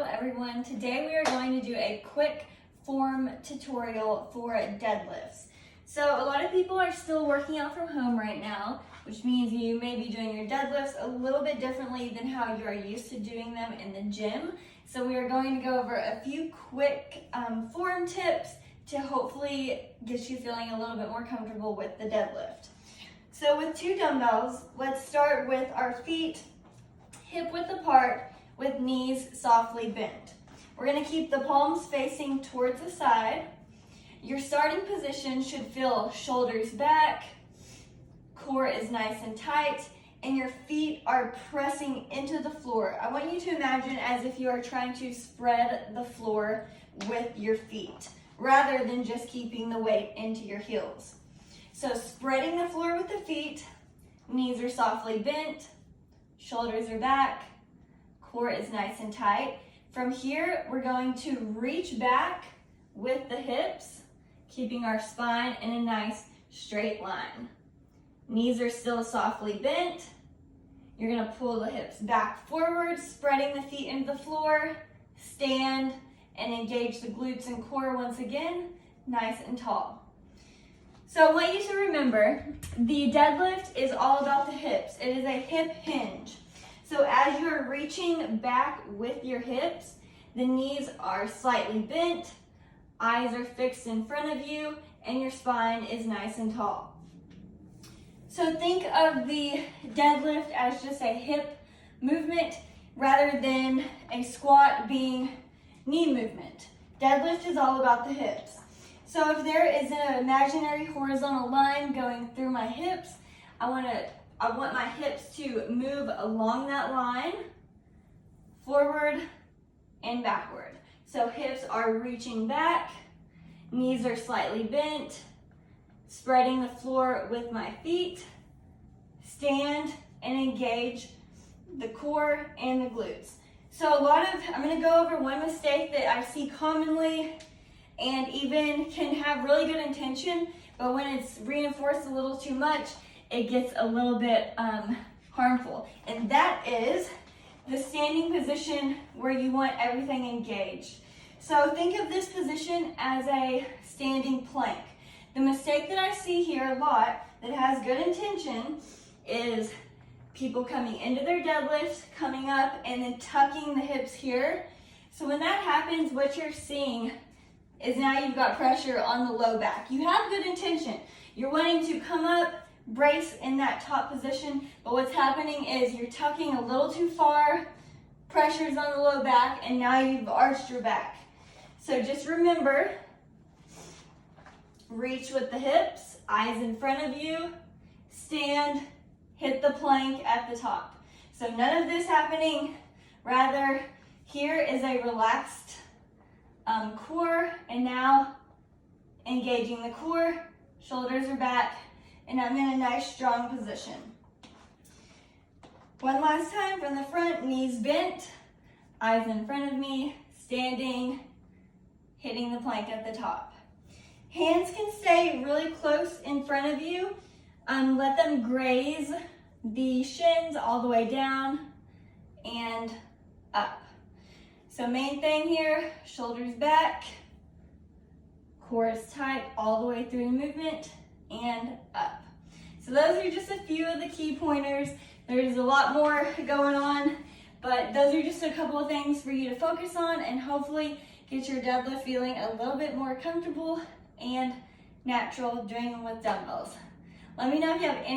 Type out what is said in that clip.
everyone. Today we are going to do a quick form tutorial for deadlifts. So a lot of people are still working out from home right now, which means you may be doing your deadlifts a little bit differently than how you are used to doing them in the gym. So we are going to go over a few quick form tips to hopefully get you feeling a little bit more comfortable with the deadlift. So with 2 dumbbells, let's start with our feet hip width apart with knees softly bent. We're going to keep the palms facing towards the side. Your starting position should feel shoulders back, core is nice and tight, and your feet are pressing into the floor. I want you to imagine as if you are trying to spread the floor with your feet, rather than just keeping the weight into your heels. So spreading the floor with the feet, knees are softly bent, shoulders are back, core is nice and tight. From here, we're going to reach back with the hips, keeping our spine in a nice straight line. Knees are still softly bent. You're gonna pull the hips back forward, spreading the feet into the floor, stand, and engage the glutes and core once again, nice and tall. So I want you to remember, the deadlift is all about the hips. It is a hip hinge. So as you're reaching back with your hips, the knees are slightly bent, eyes are fixed in front of you, and your spine is nice and tall. So think of the deadlift as just a hip movement rather than a squat being knee movement. Deadlift is all about the hips. So if there is an imaginary horizontal line going through my hips, I want my hips to move along that line, forward and backward. So hips are reaching back, knees are slightly bent, spreading the floor with my feet, stand and engage the core and the glutes. So I'm gonna go over one mistake that I see commonly and even can have really good intention, but when it's reinforced a little too much, it gets a little bit harmful. And that is the standing position where you want everything engaged. So think of this position as a standing plank. The mistake that I see here a lot that has good intention is people coming into their deadlifts, coming up and then tucking the hips here. So when that happens, what you're seeing is now you've got pressure on the low back. You have good intention. You're wanting to come up, brace in that top position, but what's happening is you're tucking a little too far, pressure's on the low back, and now you've arched your back. So just remember, reach with the hips, eyes in front of you, stand, hit the plank at the top. So none of this happening, rather here is a relaxed core, and now engaging the core, shoulders are back, and I'm in a nice strong position. One last time from the front, knees bent, eyes in front of me, standing, hitting the plank at the top. Hands can stay really close in front of you. Let them graze the shins all the way down and up. So main thing here, shoulders back, core is tight all the way through the movement and up. So those are just a few of the key pointers. There's a lot more going on, but those are just a couple of things for you to focus on and hopefully get your deadlift feeling a little bit more comfortable and natural doing them with dumbbells. Let me know if you have any